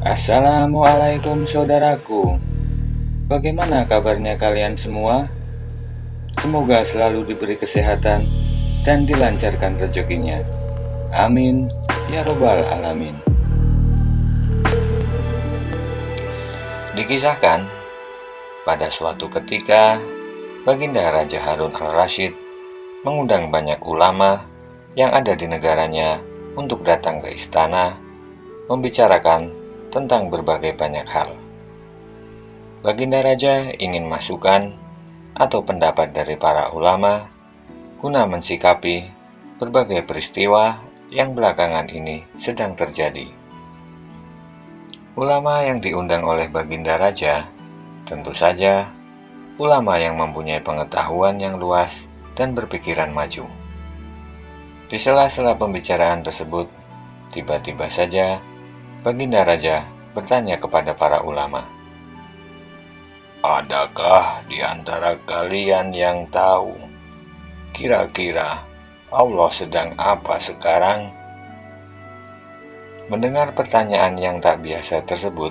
Assalamualaikum saudaraku. Bagaimana kabarnya kalian semua? Semoga selalu diberi kesehatan dan dilancarkan rezekinya. Amin ya robbal alamin. Dikisahkan, pada suatu ketika Baginda Raja Harun al-Rasyid mengundang banyak ulama yang ada di negaranya untuk datang ke istana membicarakan tentang berbagai banyak hal. Baginda Raja ingin masukan atau pendapat dari para ulama guna mensikapi berbagai peristiwa yang belakangan ini sedang terjadi. Ulama yang diundang oleh Baginda Raja tentu saja ulama yang mempunyai pengetahuan yang luas dan berpikiran maju. Di sela-sela pembicaraan tersebut, tiba-tiba saja Baginda Raja bertanya kepada para ulama, "Adakah di antara kalian yang tahu kira-kira Allah sedang apa sekarang?" Mendengar pertanyaan yang tak biasa tersebut,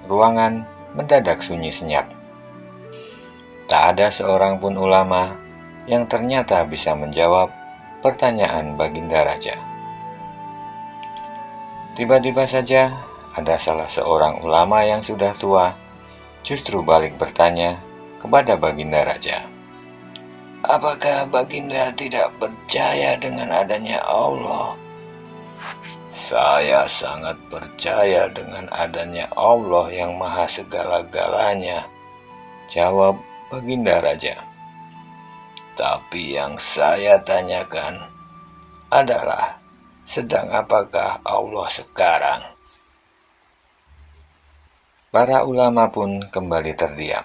ruangan mendadak sunyi senyap. Tak ada seorang pun ulama yang ternyata bisa menjawab pertanyaan Baginda Raja. Tiba-tiba saja ada salah seorang ulama yang sudah tua justru balik bertanya kepada Baginda Raja, "Apakah Baginda tidak percaya dengan adanya Allah?" "Saya sangat percaya dengan adanya Allah yang maha segala-galanya," jawab Baginda Raja. "Tapi yang saya tanyakan adalah, sedang apakah Allah sekarang?" Para ulama pun kembali terdiam.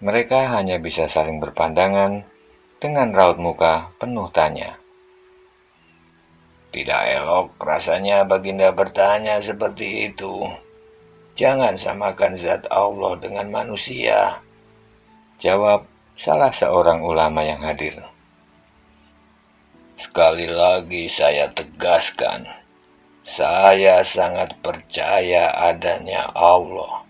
Mereka hanya bisa saling berpandangan dengan raut muka penuh tanya. "Tidak elok rasanya Baginda bertanya seperti itu. Jangan samakan zat Allah dengan manusia," jawab salah seorang ulama yang hadir. "Sekali lagi saya tegaskan, saya sangat percaya adanya Allah,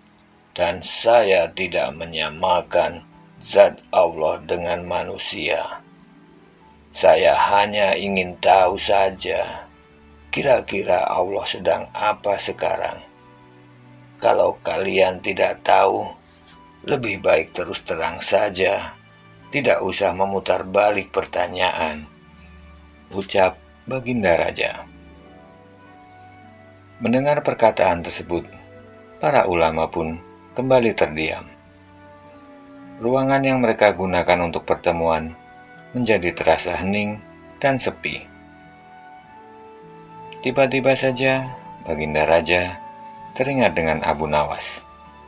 dan saya tidak menyamakan zat Allah dengan manusia. Saya hanya ingin tahu saja, kira-kira Allah sedang apa sekarang. Kalau kalian tidak tahu, lebih baik terus terang saja, tidak usah memutar balik pertanyaan," ucap Baginda Raja. Mendengar perkataan tersebut, para ulama pun kembali terdiam. Ruangan yang mereka gunakan untuk pertemuan menjadi terasa hening dan sepi. Tiba-tiba saja Baginda Raja teringat dengan Abu Nawas,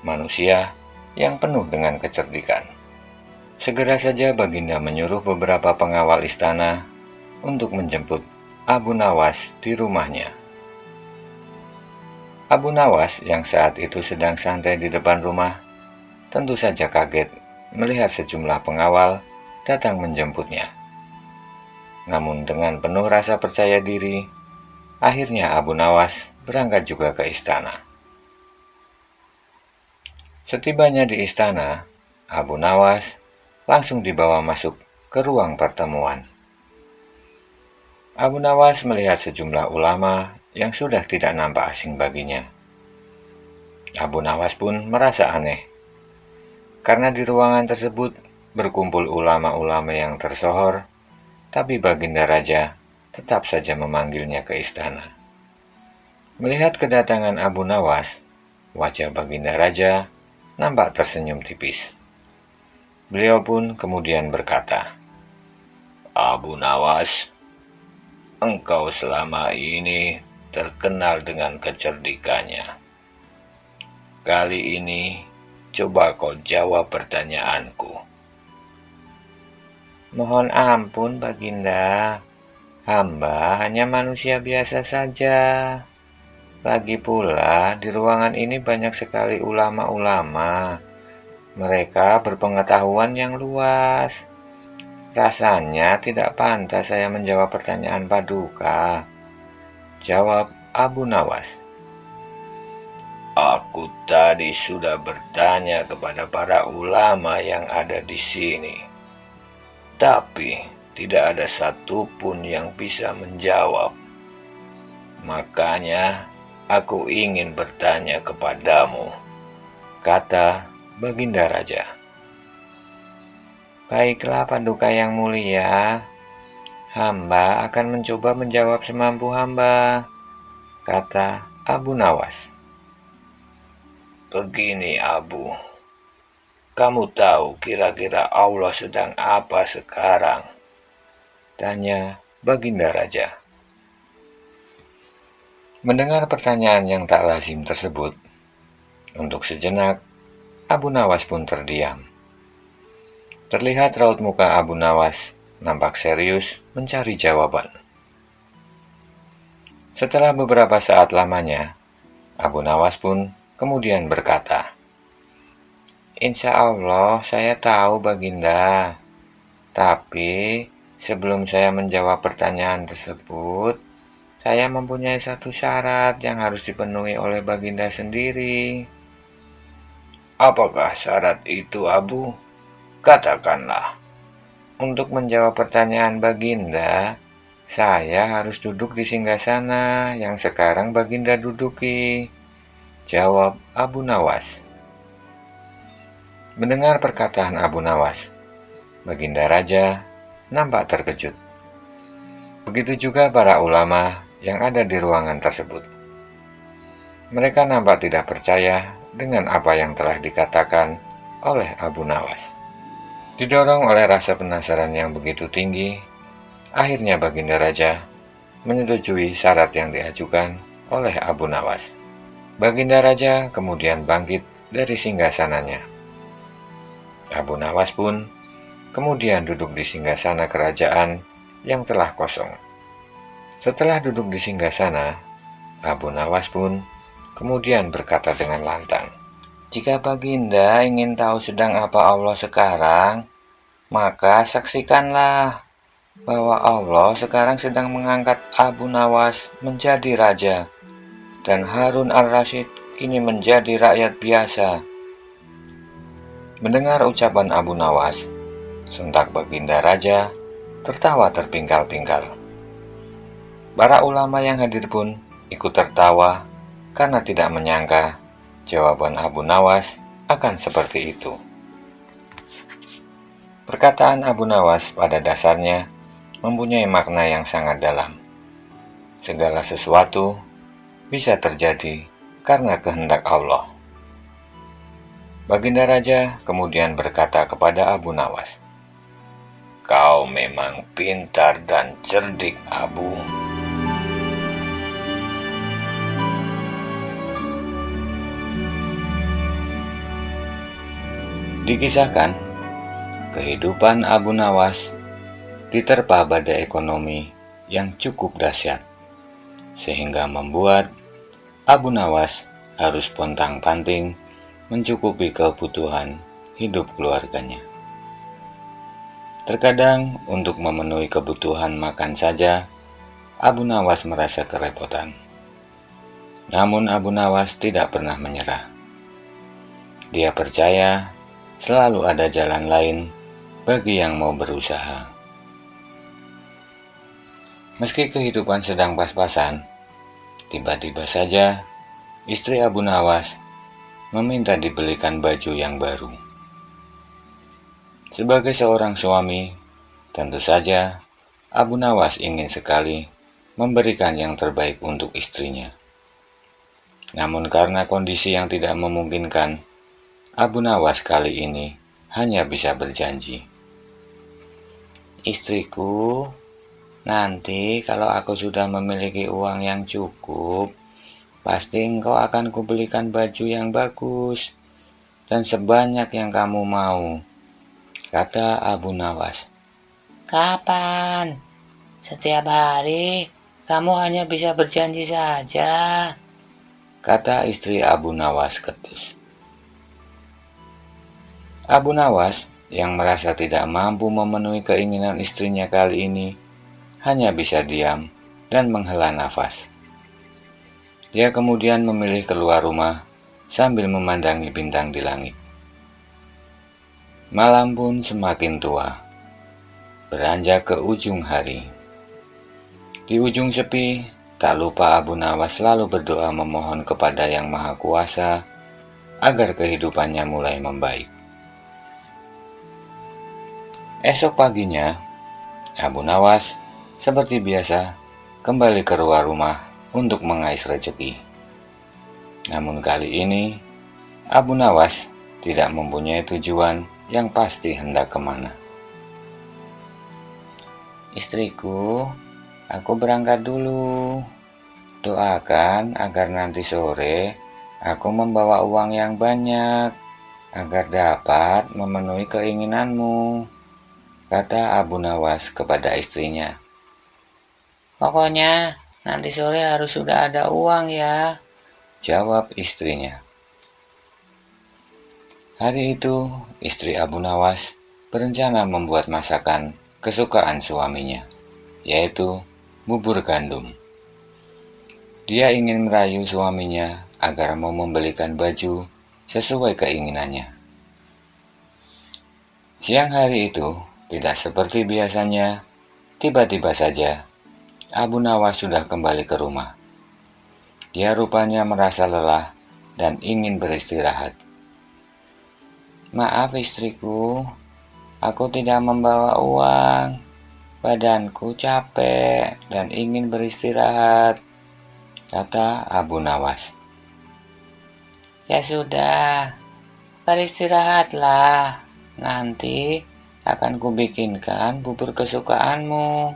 manusia yang penuh dengan kecerdikan. Segera saja Baginda menyuruh beberapa pengawal istana untuk menjemput Abu Nawas di rumahnya. Abu Nawas yang saat itu sedang santai di depan rumah tentu saja kaget melihat sejumlah pengawal datang menjemputnya. Namun dengan penuh rasa percaya diri, akhirnya Abu Nawas berangkat juga ke istana. Setibanya di istana, Abu Nawas langsung dibawa masuk ke ruang pertemuan. Abu Nawas melihat sejumlah ulama yang sudah tidak nampak asing baginya. Abu Nawas pun merasa aneh, karena di ruangan tersebut berkumpul ulama-ulama yang tersohor, tapi Baginda Raja tetap saja memanggilnya ke istana. Melihat kedatangan Abu Nawas, wajah Baginda Raja nampak tersenyum tipis. Beliau pun kemudian berkata, "Abu Nawas, engkau selama ini terkenal dengan kecerdikannya. Kali ini, coba kau jawab pertanyaanku." "Mohon ampun, Baginda. Hamba hanya manusia biasa saja. Lagi pula, di ruangan ini banyak sekali ulama-ulama. Mereka berpengetahuan yang luas. Rasanya tidak pantas saya menjawab pertanyaan Paduka," jawab Abu Nawas. Aku tadi sudah bertanya kepada para ulama yang ada di sini, tapi tidak ada satupun yang bisa menjawab. Makanya aku ingin bertanya kepadamu, kata Baginda Raja. Baiklah Paduka yang mulia, hamba akan mencoba menjawab semampu hamba, kata Abu Nawas. Begini Abu, kamu tahu kira-kira Allah sedang apa sekarang? Tanya Baginda Raja. Mendengar pertanyaan yang tak lazim tersebut, untuk sejenak Abu Nawas pun terdiam. Terlihat raut muka Abu Nawas nampak serius mencari jawaban. Setelah beberapa saat lamanya, Abu Nawas pun kemudian berkata, Insya Allah saya tahu Baginda, tapi sebelum saya menjawab pertanyaan tersebut, saya mempunyai satu syarat yang harus dipenuhi oleh Baginda sendiri. Apakah syarat itu, Abu? Katakanlah. Untuk menjawab pertanyaan Baginda, saya harus duduk di singgasana yang sekarang Baginda duduki, jawab Abu Nawas. Mendengar perkataan Abu Nawas, Baginda Raja nampak terkejut. Begitu juga para ulama yang ada di ruangan tersebut. Mereka nampak tidak percaya dengan apa yang telah dikatakan oleh Abu Nawas. Didorong oleh rasa penasaran yang begitu tinggi, akhirnya Baginda Raja menyetujui syarat yang diajukan oleh Abu Nawas. Baginda Raja kemudian bangkit dari singgasananya. Abu Nawas pun kemudian duduk di singgasana kerajaan yang telah kosong. Setelah duduk di singgasana, Abu Nawas pun kemudian berkata dengan lantang, Jika Baginda ingin tahu sedang apa Allah sekarang, maka saksikanlah bahwa Allah sekarang sedang mengangkat Abu Nawas menjadi raja, dan Harun al-Rasyid kini menjadi rakyat biasa. Mendengar ucapan Abu Nawas, sontak Baginda Raja tertawa terpingkal-pingkal. Para ulama yang hadir pun ikut tertawa karena tidak menyangka jawaban Abu Nawas akan seperti itu. Perkataan Abu Nawas pada dasarnya mempunyai makna yang sangat dalam. Segala sesuatu bisa terjadi karena kehendak Allah. Baginda Raja kemudian berkata kepada Abu Nawas, Kau memang pintar dan cerdik, Abu. Dikisahkan, kehidupan Abu Nawas diterpa badai ekonomi yang cukup dahsyat, sehingga membuat Abu Nawas harus pontang-panting mencukupi kebutuhan hidup keluarganya. Terkadang untuk memenuhi kebutuhan makan saja, Abu Nawas merasa kerepotan. Namun Abu Nawas tidak pernah menyerah. Dia percaya selalu ada jalan lain bagi yang mau berusaha. Meski kehidupan sedang pas-pasan, tiba-tiba saja istri Abu Nawas meminta dibelikan baju yang baru. Sebagai seorang suami, tentu saja Abu Nawas ingin sekali memberikan yang terbaik untuk istrinya. Namun karena kondisi yang tidak memungkinkan, Abu Nawas kali ini hanya bisa berjanji. Istriku, nanti kalau aku sudah memiliki uang yang cukup, pasti engkau akan kubelikan baju yang bagus dan sebanyak yang kamu mau, kata Abu Nawas. Kapan? Setiap hari kamu hanya bisa berjanji saja, kata istri Abu Nawas ketus. Abu Nawas yang merasa tidak mampu memenuhi keinginan istrinya kali ini hanya bisa diam dan menghela nafas. Dia kemudian memilih keluar rumah sambil memandangi bintang di langit. Malam pun semakin tua, beranjak ke ujung hari. Di ujung sepi, tak lupa Abu Nawas selalu berdoa memohon kepada Yang Maha Kuasa agar kehidupannya mulai membaik. Esok paginya, Abu Nawas seperti biasa kembali ke luar rumah untuk mengais rezeki. Namun kali ini, Abu Nawas tidak mempunyai tujuan yang pasti hendak kemana. "Istriku, aku berangkat dulu. Doakan agar nanti sore aku membawa uang yang banyak, agar dapat memenuhi keinginanmu," kata Abu Nawas kepada istrinya. "Pokoknya nanti sore harus sudah ada uang ya," jawab istrinya. Hari itu, istri Abu Nawas berencana membuat masakan kesukaan suaminya, yaitu bubur gandum. Dia ingin merayu suaminya agar mau membelikan baju sesuai keinginannya. Siang hari itu, tidak seperti biasanya, tiba-tiba saja Abu Nawas sudah kembali ke rumah. Dia rupanya merasa lelah dan ingin beristirahat. "Maaf istriku, aku tidak membawa uang. Badanku capek dan ingin beristirahat," kata Abu Nawas. "Ya sudah, beristirahatlah. Nanti akan kubikinkan bubur kesukaanmu,"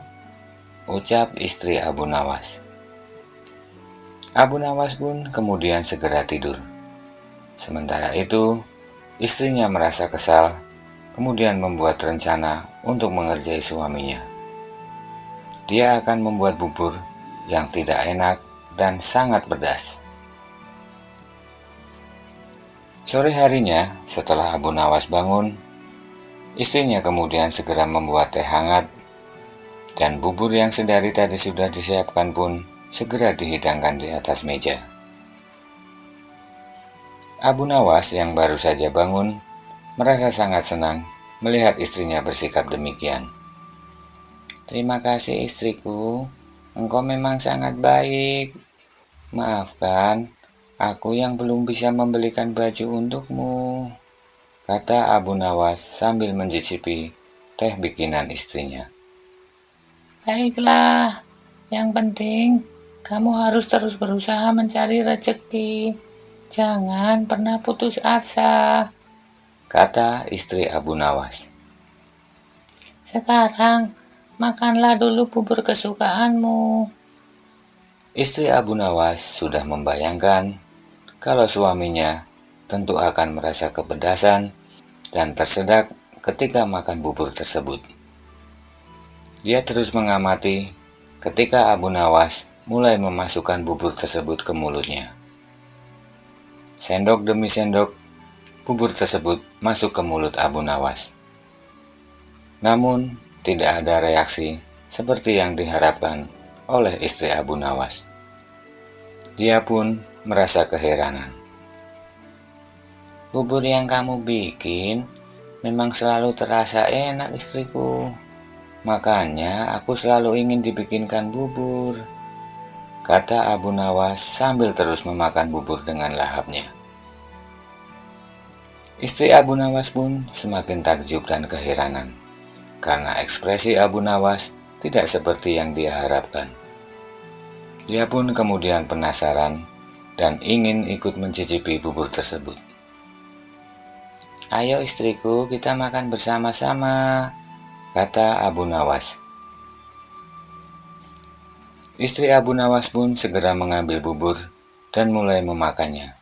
ucap istri Abu Nawas. Abu Nawas pun kemudian segera tidur. Sementara itu, istrinya merasa kesal, kemudian membuat rencana untuk mengerjai suaminya. Dia akan membuat bubur yang tidak enak dan sangat pedas. Sore harinya, setelah Abu Nawas bangun, istrinya kemudian segera membuat teh hangat, dan bubur yang sedari tadi sudah disiapkan pun segera dihidangkan di atas meja. Abu Nawas yang baru saja bangun merasa sangat senang melihat istrinya bersikap demikian. "Terima kasih istriku, engkau memang sangat baik. Maafkan, aku yang belum bisa membelikan baju untukmu," kata Abu Nawas sambil mencicipi teh bikinan istrinya. "Baiklah, yang penting kamu harus terus berusaha mencari rezeki. Jangan pernah putus asa," kata istri Abu Nawas. "Sekarang makanlah dulu bubur kesukaanmu." Istri Abu Nawas sudah membayangkan kalau suaminya tentu akan merasa kepedasan dan tersedak ketika makan bubur tersebut. Dia terus mengamati ketika Abu Nawas mulai memasukkan bubur tersebut ke mulutnya. Sendok demi sendok, bubur tersebut masuk ke mulut Abu Nawas. Namun, tidak ada reaksi seperti yang diharapkan oleh istri Abu Nawas. Dia pun merasa keheranan. "Bubur yang kamu bikin memang selalu terasa enak istriku. Makanya aku selalu ingin dibikinkan bubur," kata Abu Nawas sambil terus memakan bubur dengan lahapnya. Istri Abu Nawas pun semakin takjub dan keheranan, karena ekspresi Abu Nawas tidak seperti yang dia harapkan. Dia pun kemudian penasaran dan ingin ikut mencicipi bubur tersebut. "Ayo istriku, kita makan bersama-sama," kata Abu Nawas. Istri Abu Nawas pun segera mengambil bubur dan mulai memakannya.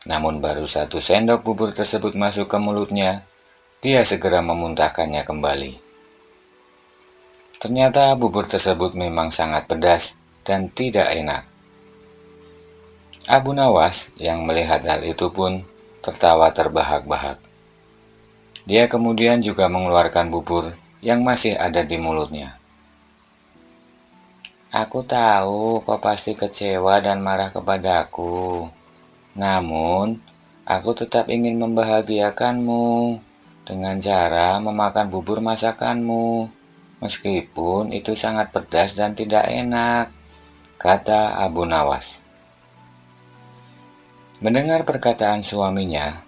Namun baru 1 sendok bubur tersebut masuk ke mulutnya, dia segera memuntahkannya kembali. Ternyata bubur tersebut memang sangat pedas dan tidak enak. Abu Nawas yang melihat hal itu pun tertawa terbahak-bahak. Dia kemudian juga mengeluarkan bubur yang masih ada di mulutnya. "Aku tahu kau pasti kecewa dan marah kepadaku. Namun, aku tetap ingin membahagiakanmu dengan cara memakan bubur masakanmu, meskipun itu sangat pedas dan tidak enak, kata Abu Nawas. Mendengar perkataan suaminya,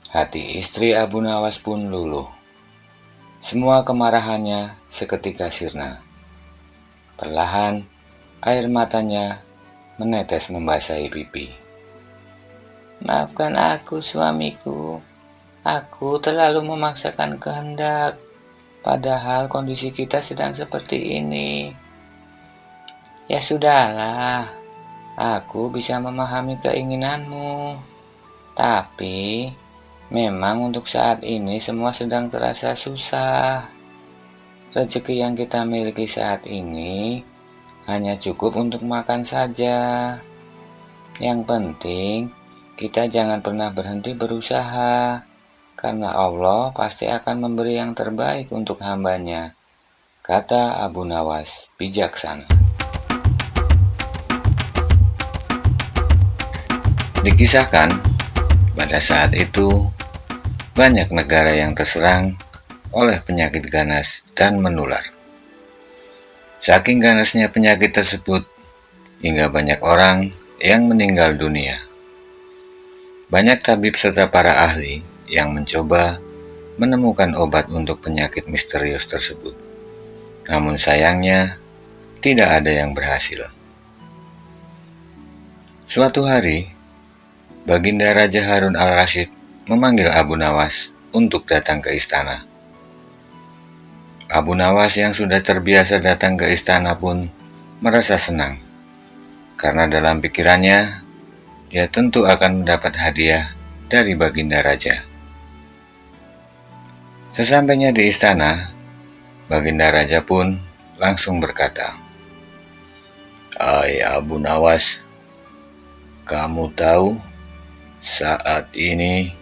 hati istri Abu Nawas pun luluh. Semua kemarahannya seketika sirna. Perlahan, air matanya menetes membasahi pipi. Maafkan aku, suamiku. Aku terlalu memaksakan kehendak, padahal kondisi kita sedang seperti ini. Ya sudahlah, aku bisa memahami keinginanmu. Tapi, memang untuk saat ini semua sedang terasa susah. Rezeki yang kita miliki saat ini hanya cukup untuk makan saja. Yang penting, kita jangan pernah berhenti berusaha, karena Allah pasti akan memberi yang terbaik untuk hambanya, kata Abu Nawas bijaksana. Dikisahkan, pada saat itu, banyak negara yang terserang oleh penyakit ganas dan menular. Saking ganasnya penyakit tersebut, hingga banyak orang yang meninggal dunia. Banyak tabib serta para ahli yang mencoba menemukan obat untuk penyakit misterius tersebut. Namun sayangnya, tidak ada yang berhasil. Suatu hari, Baginda Raja Harun al-Rasyid memanggil Abu Nawas untuk datang ke istana. Abu Nawas yang sudah terbiasa datang ke istana pun merasa senang, karena dalam pikirannya, dia tentu akan mendapat hadiah dari Baginda Raja. Sesampainya di istana, Baginda Raja pun langsung berkata, "Hai Abu Nawas, kamu tahu saat ini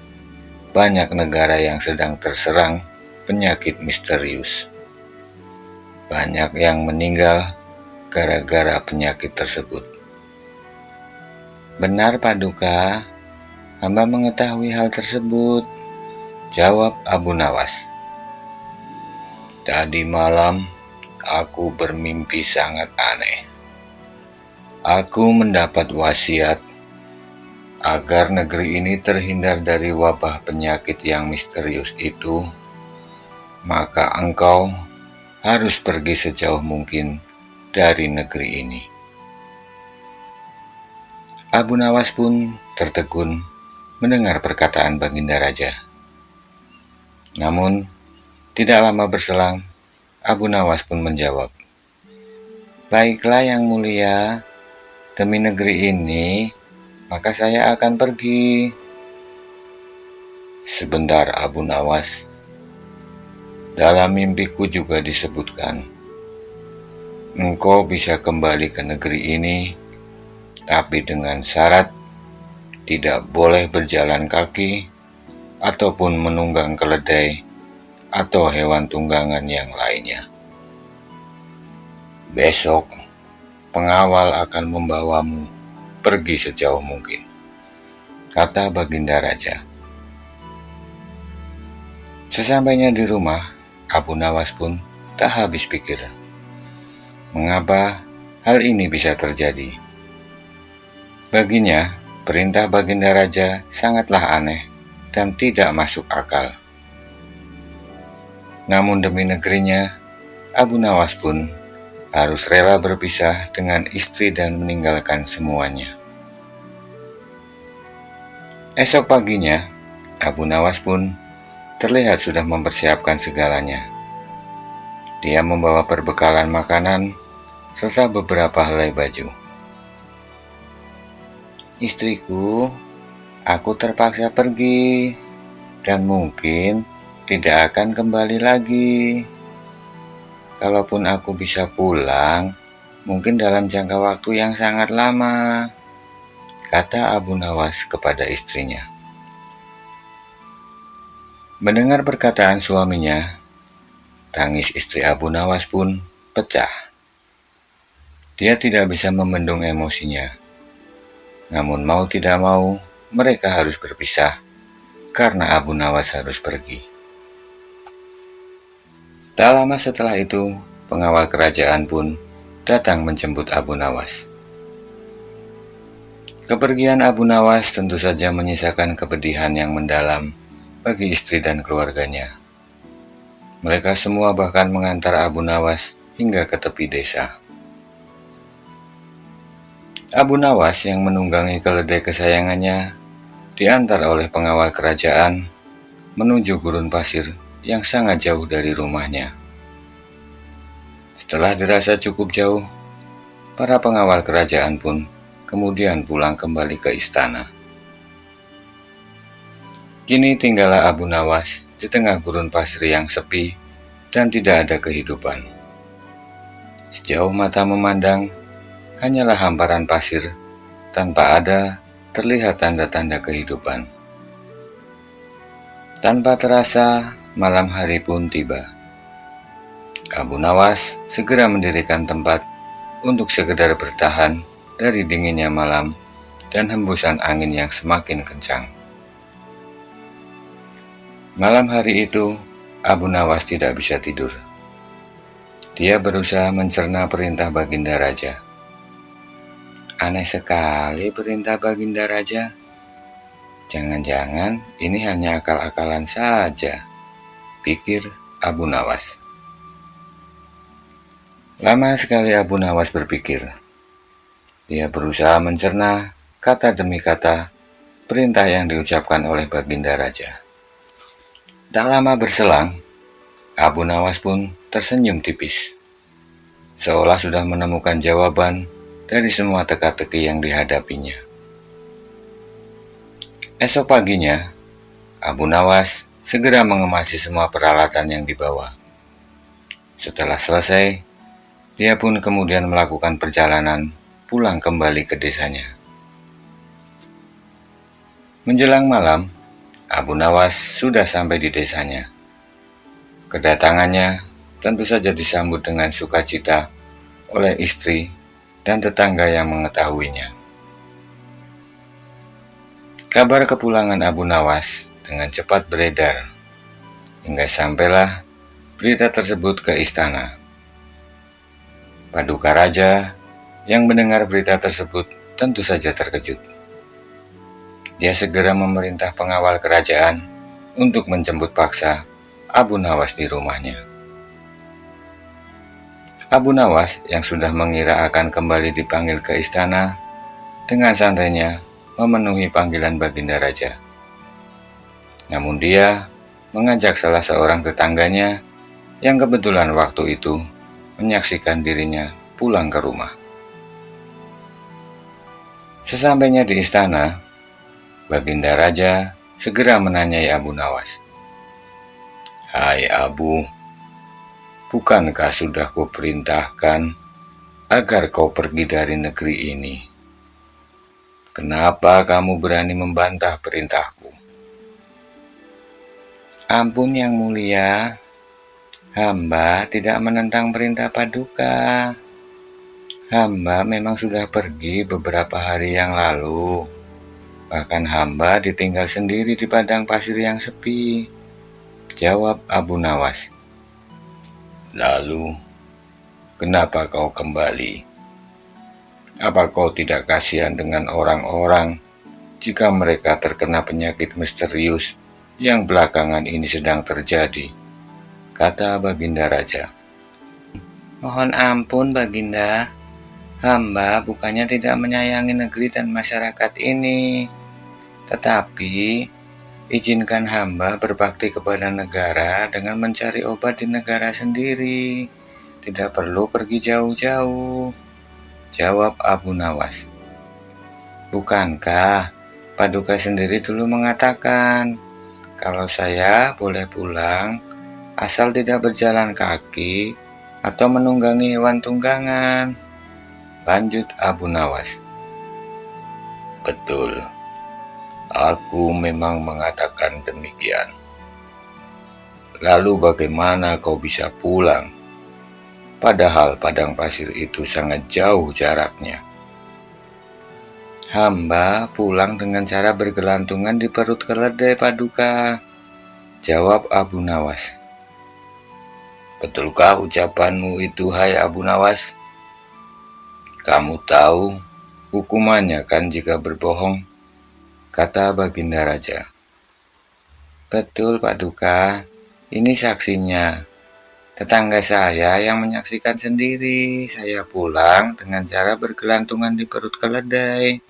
banyak negara yang sedang terserang penyakit misterius. Banyak yang meninggal gara-gara penyakit tersebut." "Benar Paduka, hamba mengetahui hal tersebut," jawab Abu Nawas. "Tadi malam aku bermimpi sangat aneh. Aku mendapat wasiat agar negeri ini terhindar dari wabah penyakit yang misterius itu, maka engkau harus pergi sejauh mungkin dari negeri ini." Abu Nawas pun tertegun mendengar perkataan Baginda Raja. Namun, tidak lama berselang, Abu Nawas pun menjawab, "Baiklah Yang Mulia, demi negeri ini, maka saya akan pergi." "Sebentar Abu Nawas, dalam mimpiku juga disebutkan, engkau bisa kembali ke negeri ini, tapi dengan syarat tidak boleh berjalan kaki ataupun menunggang keledai atau hewan tunggangan yang lainnya. Besok, pengawal akan membawamu pergi sejauh mungkin," kata Baginda Raja. Sesampainya di rumah, Abu Nawas pun tak habis pikir, mengapa hal ini bisa terjadi. Baginya, perintah Baginda Raja sangatlah aneh dan tidak masuk akal. Namun demi negerinya, Abu Nawas pun harus rela berpisah dengan istri dan meninggalkan semuanya. Esok paginya, Abu Nawas pun terlihat sudah mempersiapkan segalanya. Dia membawa perbekalan makanan serta beberapa helai baju. "Istriku, aku terpaksa pergi dan mungkin tidak akan kembali lagi. Kalaupun aku bisa pulang, mungkin dalam jangka waktu yang sangat lama," kata Abu Nawas kepada istrinya. Mendengar perkataan suaminya, tangis istri Abu Nawas pun pecah. Dia tidak bisa membendung emosinya. Namun mau tidak mau, mereka harus berpisah karena Abu Nawas harus pergi. Tak lama setelah itu, pengawal kerajaan pun datang menjemput Abu Nawas. Kepergian Abu Nawas tentu saja menyisakan kepedihan yang mendalam bagi istri dan keluarganya. Mereka semua bahkan mengantar Abu Nawas hingga ke tepi desa. Abu Nawas yang menunggangi keledai kesayangannya diantar oleh pengawal kerajaan menuju gurun pasir yang sangat jauh dari rumahnya. Setelah dirasa cukup jauh, para pengawal kerajaan pun kemudian pulang kembali ke istana. Kini tinggallah Abu Nawas di tengah gurun pasir yang sepi dan tidak ada kehidupan. Sejauh mata memandang, hanyalah hamparan pasir tanpa ada terlihat tanda-tanda kehidupan. Tanpa terasa, malam hari pun tiba. Abu Nawas segera mendirikan tempat untuk sekedar bertahan dari dinginnya malam dan hembusan angin yang semakin kencang. Malam hari itu, Abu Nawas tidak bisa tidur. Dia berusaha mencerna perintah Baginda Raja. Aneh sekali perintah Baginda Raja. Jangan-jangan ini hanya akal-akalan saja, pikir Abu Nawas. Lama sekali Abu Nawas berpikir. Dia berusaha mencerna kata demi kata perintah yang diucapkan oleh Baginda Raja. Tak lama berselang, Abu Nawas pun tersenyum tipis, seolah sudah menemukan jawaban dari semua teka-teki yang dihadapinya. Esok paginya, Abu Nawas segera mengemasi semua peralatan yang dibawa. Setelah selesai, dia pun kemudian melakukan perjalanan pulang kembali ke desanya. Menjelang malam, Abu Nawas sudah sampai di desanya. Kedatangannya tentu saja disambut dengan sukacita oleh istri dan tetangga yang mengetahuinya. Kabar kepulangan Abu Nawas dengan cepat beredar, hingga sampailah berita tersebut ke istana. Paduka Raja yang mendengar berita tersebut tentu saja terkejut. Dia segera memerintah pengawal kerajaan untuk menjemput paksa Abu Nawas di rumahnya. Abu Nawas yang sudah mengira akan kembali dipanggil ke istana, dengan santainya memenuhi panggilan Baginda Raja. Namun dia mengajak salah seorang tetangganya yang kebetulan waktu itu menyaksikan dirinya pulang ke rumah. Sesampainya di istana, Baginda Raja segera menanyai Abu Nawas. "Hai Abu, bukankah sudah kuperintahkan agar kau pergi dari negeri ini? Kenapa kamu berani membantah perintahku?" "Ampun yang mulia, hamba tidak menentang perintah Paduka. Hamba memang sudah pergi beberapa hari yang lalu. Bahkan hamba ditinggal sendiri di padang pasir yang sepi," jawab Abu Nawas. "Lalu, kenapa kau kembali? Apa kau tidak kasihan dengan orang-orang jika mereka terkena penyakit misterius yang belakangan ini sedang terjadi?" kata Baginda Raja. "Mohon ampun Baginda, hamba bukannya tidak menyayangi negeri dan masyarakat ini. Tetapi, izinkan hamba berbakti kepada negara dengan mencari obat di negara sendiri. Tidak perlu pergi jauh-jauh," jawab Abu Nawas. "Bukankah Paduka sendiri dulu mengatakan, kalau saya boleh pulang, asal tidak berjalan kaki atau menunggangi hewan tunggangan?" lanjut Abu Nawas. "Betul. Aku memang mengatakan demikian. Lalu bagaimana kau bisa pulang? Padahal padang pasir itu sangat jauh jaraknya." Hamba pulang dengan cara bergelantungan di perut keledai, Paduka, jawab Abu Nawas. Betulkah ucapanmu itu, hai Abu Nawas? Kamu tahu hukumannya kan jika berbohong, kata Baginda Raja. Betul, Paduka, ini saksinya. Tetangga saya yang menyaksikan sendiri saya pulang dengan cara bergelantungan di perut keledai,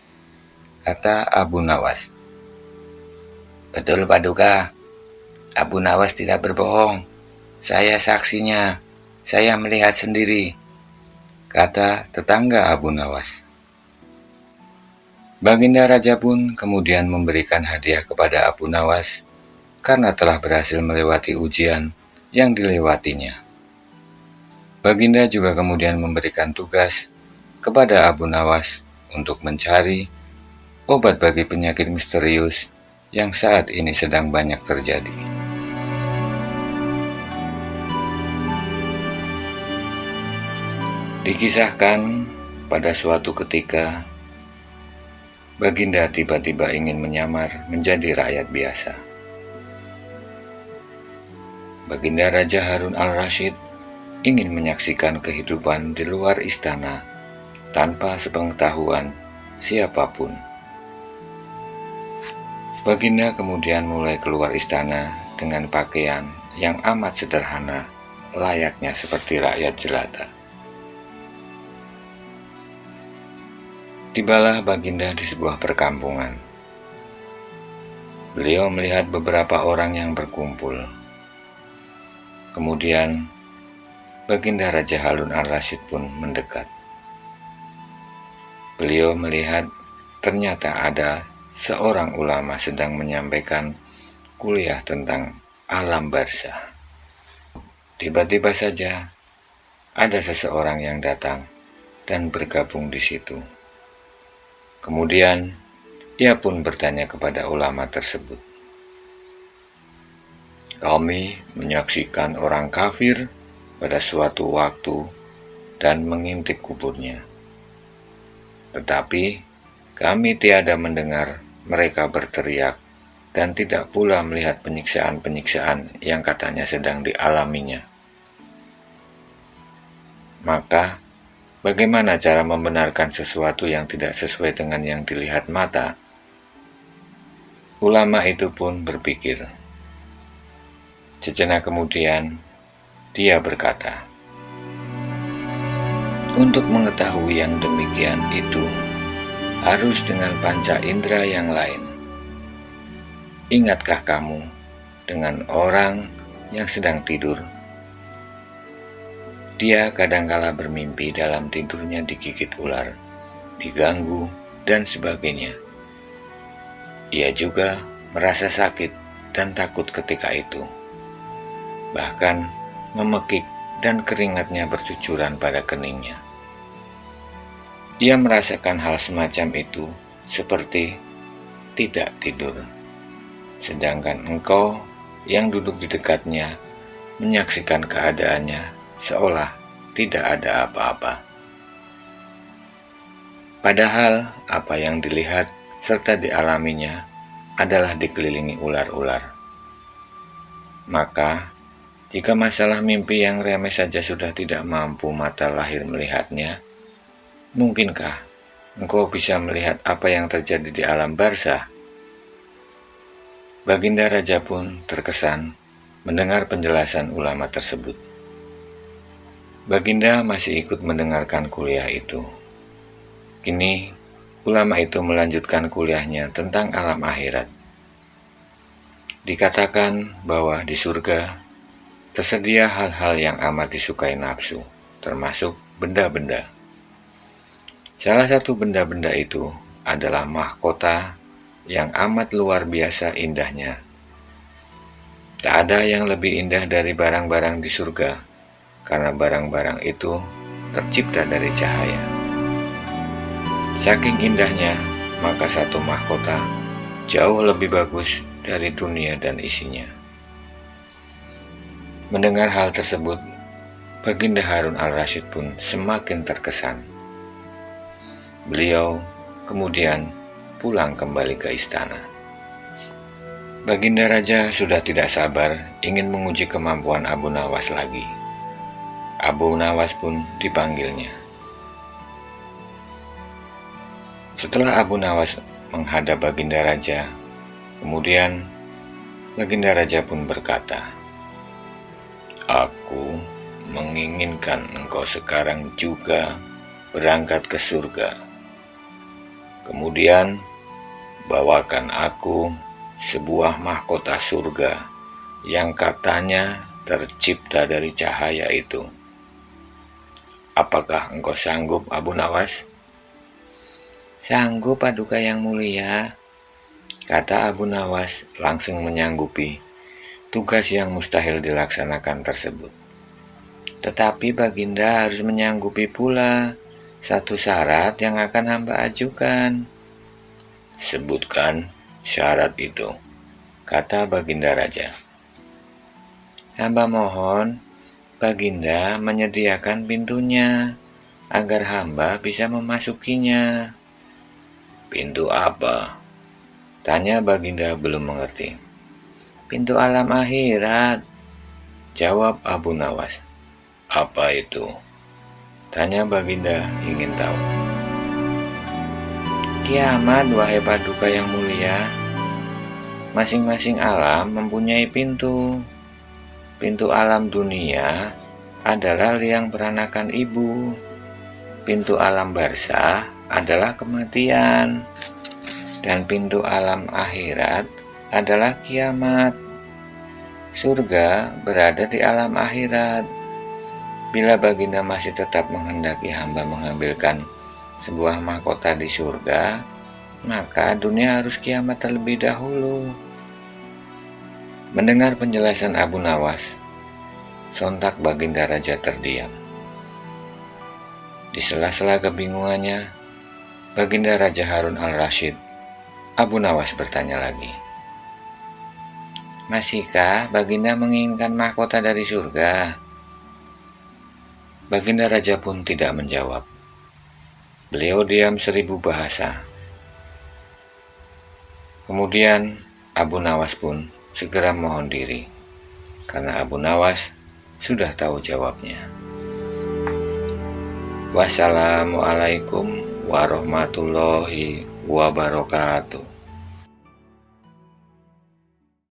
kata Abu Nawas. Betul, Paduka, Abu Nawas tidak berbohong. Saya saksinya, saya melihat sendiri, kata tetangga Abu Nawas. Baginda Raja pun kemudian memberikan hadiah kepada Abu Nawas karena telah berhasil melewati ujian yang dilewatinya. Baginda juga kemudian memberikan tugas kepada Abu Nawas untuk mencari obat bagi penyakit misterius yang saat ini sedang banyak terjadi. Dikisahkan pada suatu ketika, Baginda tiba-tiba ingin menyamar menjadi rakyat biasa. Baginda Raja Harun al-Rasyid ingin menyaksikan kehidupan di luar istana tanpa sepengetahuan siapapun. Baginda kemudian mulai keluar istana dengan pakaian yang amat sederhana, layaknya seperti rakyat jelata. Tibalah Baginda di sebuah perkampungan. Beliau melihat beberapa orang yang berkumpul. Kemudian, Baginda Raja Harun al-Rasyid pun mendekat. Beliau melihat ternyata ada seorang ulama sedang menyampaikan kuliah tentang alam barzah. Tiba-tiba saja, ada seseorang yang datang dan bergabung di situ. Kemudian, ia pun bertanya kepada ulama tersebut. Kami menyaksikan orang kafir pada suatu waktu dan mengintip kuburnya. Tetapi kami tiada mendengar mereka berteriak dan tidak pula melihat penyiksaan-penyiksaan yang katanya sedang dialaminya. Maka, bagaimana cara membenarkan sesuatu yang tidak sesuai dengan yang dilihat mata? Ulama itu pun berpikir. Sejenak kemudian, dia berkata, untuk mengetahui yang demikian itu, harus dengan panca indera yang lain. Ingatkah kamu dengan orang yang sedang tidur? Dia kadangkala bermimpi dalam tidurnya digigit ular, diganggu, dan sebagainya. Ia juga merasa sakit dan takut ketika itu. Bahkan memekik dan keringatnya bercucuran pada keningnya. Ia merasakan hal semacam itu seperti tidak tidur. Sedangkan engkau yang duduk di dekatnya menyaksikan keadaannya seolah tidak ada apa-apa. Padahal apa yang dilihat serta dialaminya adalah dikelilingi ular-ular. Maka, jika masalah mimpi yang remeh saja sudah tidak mampu mata lahir melihatnya, mungkinkah engkau bisa melihat apa yang terjadi di alam barzah? Baginda Raja pun terkesan mendengar penjelasan ulama tersebut. Baginda masih ikut mendengarkan kuliah itu. Kini, ulama itu melanjutkan kuliahnya tentang alam akhirat. Dikatakan bahwa di surga tersedia hal-hal yang amat disukai nafsu, termasuk benda-benda. Salah satu benda-benda itu adalah mahkota yang amat luar biasa indahnya. Tak ada yang lebih indah dari barang-barang di surga, karena barang-barang itu tercipta dari cahaya. Saking indahnya, maka satu mahkota jauh lebih bagus dari dunia dan isinya. Mendengar hal tersebut, Baginda Harun al-Rasyid pun semakin terkesan. Beliau kemudian pulang kembali ke istana. Baginda Raja sudah tidak sabar ingin menguji kemampuan Abu Nawas lagi. Abu Nawas pun dipanggilnya. Setelah Abu Nawas menghadap Baginda Raja, kemudian Baginda Raja pun berkata, "Aku menginginkan engkau sekarang juga berangkat ke surga. Kemudian bawakan aku sebuah mahkota surga yang katanya tercipta dari cahaya itu. Apakah engkau sanggup, Abu Nawas?" "Sanggup, Paduka yang mulia," kata Abu Nawas langsung menyanggupi tugas yang mustahil dilaksanakan tersebut. "Tetapi Baginda harus menyanggupi pula satu syarat yang akan hamba ajukan." "Sebutkan syarat itu," kata Baginda Raja. "Hamba mohon Baginda menyediakan pintunya agar hamba bisa memasukinya." "Pintu apa?" tanya Baginda belum mengerti. "Pintu alam akhirat," jawab Abu Nawas. "Apa itu?" tanya Baginda ingin tahu. "Kiamat, wahai Paduka yang mulia. Masing-masing alam mempunyai pintu. Pintu alam dunia adalah liang peranakan ibu. Pintu alam barzah adalah kematian. Dan pintu alam akhirat adalah kiamat. Surga berada di alam akhirat. Bila Baginda masih tetap menghendaki hamba mengambilkan sebuah mahkota di surga, maka dunia harus kiamat terlebih dahulu." Mendengar penjelasan Abu Nawas, sontak Baginda Raja terdiam. Di sela-sela kebingungannya, Baginda Raja Harun al-Rasyid, Abu Nawas bertanya lagi, "Masihkah Baginda menginginkan mahkota dari surga?" Baginda Raja pun tidak menjawab. Beliau diam 1000 bahasa. Kemudian Abu Nawas pun segera mohon diri, karena Abu Nawas sudah tahu jawabnya. Wassalamualaikum warahmatullahi wabarakatuh.